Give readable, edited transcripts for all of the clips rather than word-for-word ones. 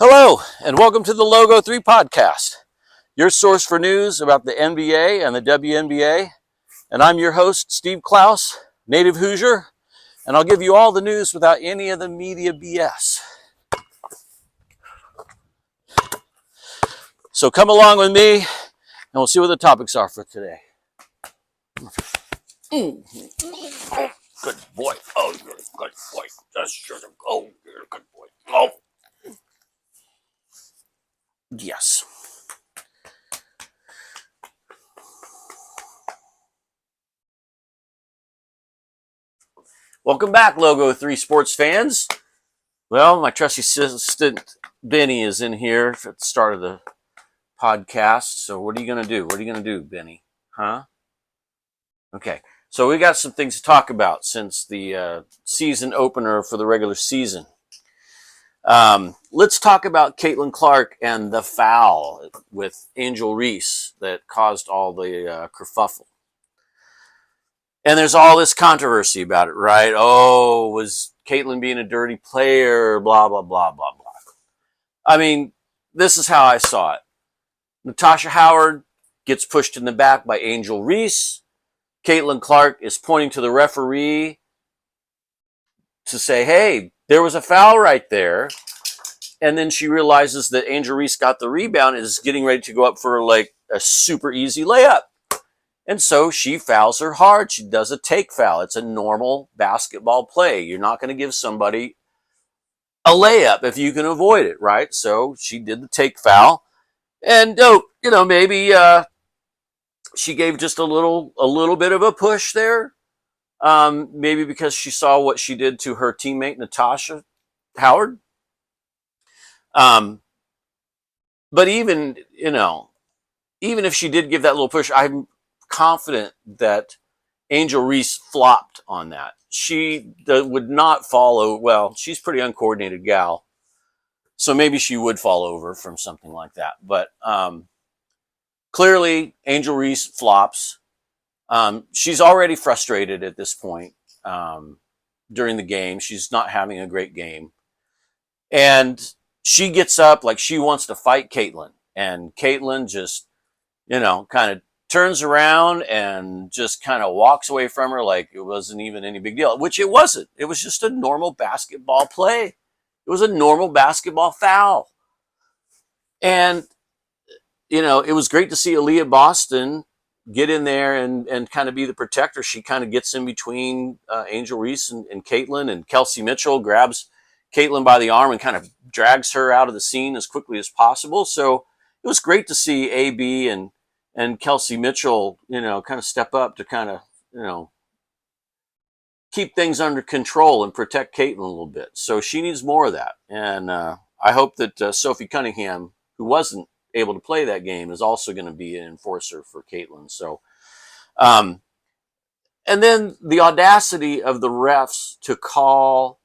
Hello, and welcome to the Logo 3 podcast, your source for news about the NBA and the WNBA. And I'm your host, Steve Klaus, native Hoosier, and I'll give you all the news without any of the media BS. So come along with me, and we'll see what the topics are for today. Good boy. Oh, you're a good boy. That's your, oh, you're a good boy. Oh, yes. Welcome back, Logo 3 sports fans. Well, my trusty assistant, Benny, is in here at the start of the podcast. So what are you going to do? What are you going to do, Benny? Huh? Okay. So we got some things to talk about since the season opener for the regular season. Let's talk about Caitlin Clark and the foul with Angel Reese that caused all the kerfuffle. And there's all this controversy about it, right? Oh, was Caitlin being a dirty player? Blah, blah, blah, blah, blah. I mean, this is how I saw it. Natasha Howard gets pushed in the back by Angel Reese. Caitlin Clark is pointing to the referee to say, hey, there was a foul right there. And then she realizes that Angel Reese got the rebound and is getting ready to go up for like a super easy layup. And so she fouls her hard. She does a take foul. It's a normal basketball play. You're not going to give somebody a layup if you can avoid it, right? So she did the take foul. And, maybe she gave just a little bit of a push there. Maybe because she saw what she did to her teammate, Natasha Howard. But even if she did give that little push, I'm confident that Angel Reese flopped on that. She would not follow. Well, she's a pretty uncoordinated gal. So maybe she would fall over from something like that. But clearly, Angel Reese flops. She's already frustrated at this point during the game. She's not having a great game. And she gets up like she wants to fight Caitlin. And Caitlin just, kind of turns around and just kind of walks away from her like it wasn't even any big deal, which it wasn't. It was just a normal basketball play. It was a normal basketball foul. And, it was great to see Aaliyah Boston get in there and kind of be the protector. She kind of gets in between Angel Reese and Caitlin, and Kelsey Mitchell grabs Caitlin by the arm and kind of drags her out of the scene as quickly as possible. So it was great to see AB and Kelsey Mitchell, kind of step up to kind of, keep things under control and protect Caitlin a little bit. So she needs more of that. And I hope that Sophie Cunningham, who wasn't able to play that game, is also going to be an enforcer for Caitlin. So, and then the audacity of the refs to call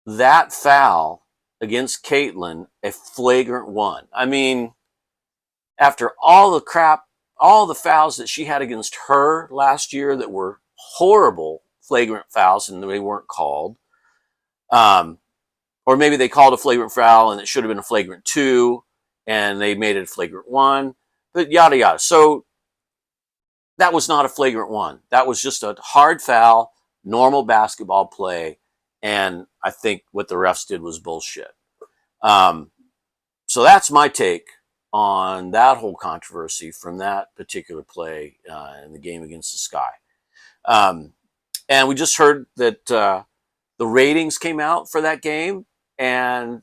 that foul against Caitlin a flagrant one. I mean, after all the crap, all the fouls that she had against her last year that were horrible flagrant fouls and they weren't called, or maybe they called a flagrant foul and it should have been a flagrant 2 and they made it a flagrant 1, but yada yada. So that was not a flagrant 1. That was just a hard foul, normal basketball play, and I think what the refs did was bullshit. So that's my take on that whole controversy from that particular play in the game against the Sky. And we just heard that the ratings came out for that game, and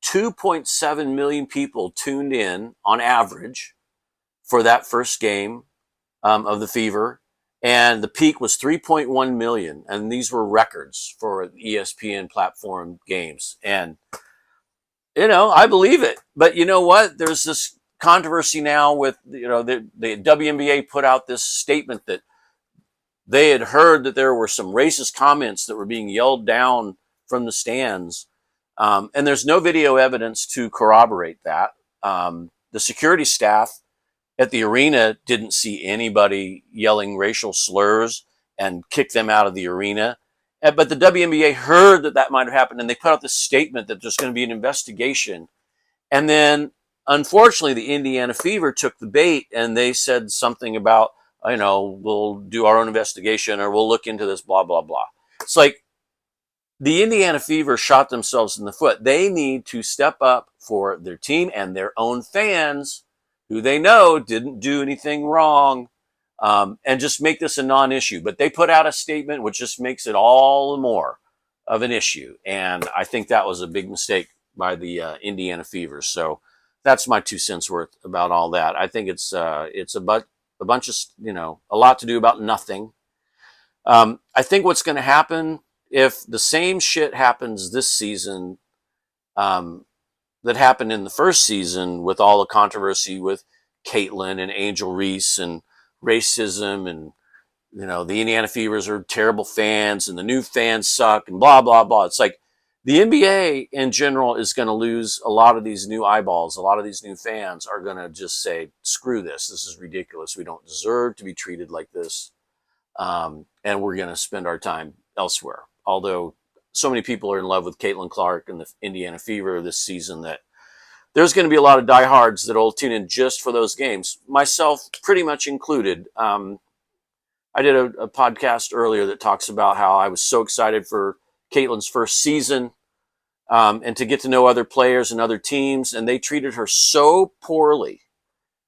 2.7 million people tuned in on average for that first game of the Fever. And the peak was 3.1 million. And these were records for ESPN platform games. And, I believe it. But you know what? There's this controversy now with, the WNBA put out this statement that they had heard that there were some racist comments that were being yelled down from the stands. And there's no video evidence to corroborate that. The security staff at the arena didn't see anybody yelling racial slurs and kick them out of the arena. But the WNBA heard that that might have happened, and they put out this statement that there's going to be an investigation. And then, unfortunately, the Indiana Fever took the bait, and they said something about, we'll do our own investigation, or we'll look into this, blah, blah, blah. It's like the Indiana Fever shot themselves in the foot. They need to step up for their team and their own fans, who they know didn't do anything wrong, and just make this a non-issue. But they put out a statement which just makes it all the more of an issue. And I think that was a big mistake by the Indiana Fever. So that's my 2 cents worth about all that. I think it's a bunch of, a lot to do about nothing. I think what's going to happen if the same shit happens this season that happened in the first season, with all the controversy with Caitlyn and Angel Reese and racism, and the Indiana Fevers are terrible fans and the new fans suck and blah blah blah. It's like the NBA in general is going to lose a lot of these new eyeballs. A lot of these new fans are going to just say, screw this. This is ridiculous. We don't deserve to be treated like this. And we're going to spend our time elsewhere. Although so many people are in love with Caitlin Clark and the Indiana Fever this season that there's going to be a lot of diehards that will tune in just for those games, myself pretty much included. I did a podcast earlier that talks about how I was so excited for Caitlin's first season, and to get to know other players and other teams, and they treated her so poorly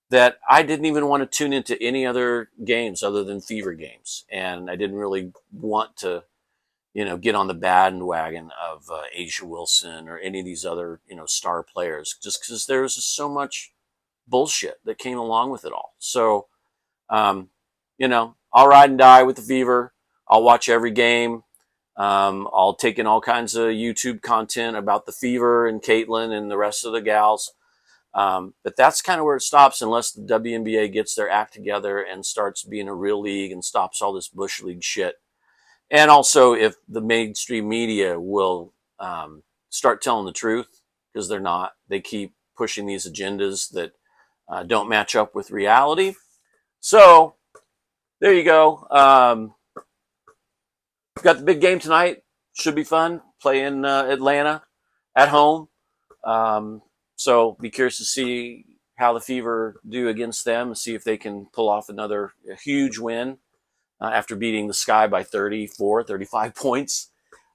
that I didn't even want to tune into any other games other than Fever games. And I didn't really want to, get on the bandwagon of A'ja Wilson or any of these other, star players, just because there was just so much bullshit that came along with it all. So, I'll ride and die with the Fever. I'll watch every game. I'll take in all kinds of YouTube content about the Fever and Caitlyn and the rest of the gals. But that's kind of where it stops, unless the WNBA gets their act together and starts being a real league and stops all this Bush League shit. And also if the mainstream media will start telling the truth, because they're not. They keep pushing these agendas that don't match up with reality. So there you go. Got the big game tonight. Should be fun. Play in Atlanta at home. So be curious to see how the Fever do against them and see if they can pull off another huge win after beating the Sky by 35 points.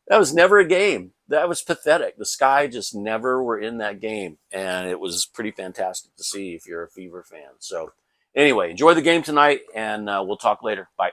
That was never a game. That was pathetic. The Sky just never were in that game. And it was pretty fantastic to see if you're a Fever fan. So anyway, enjoy the game tonight, and we'll talk later. Bye.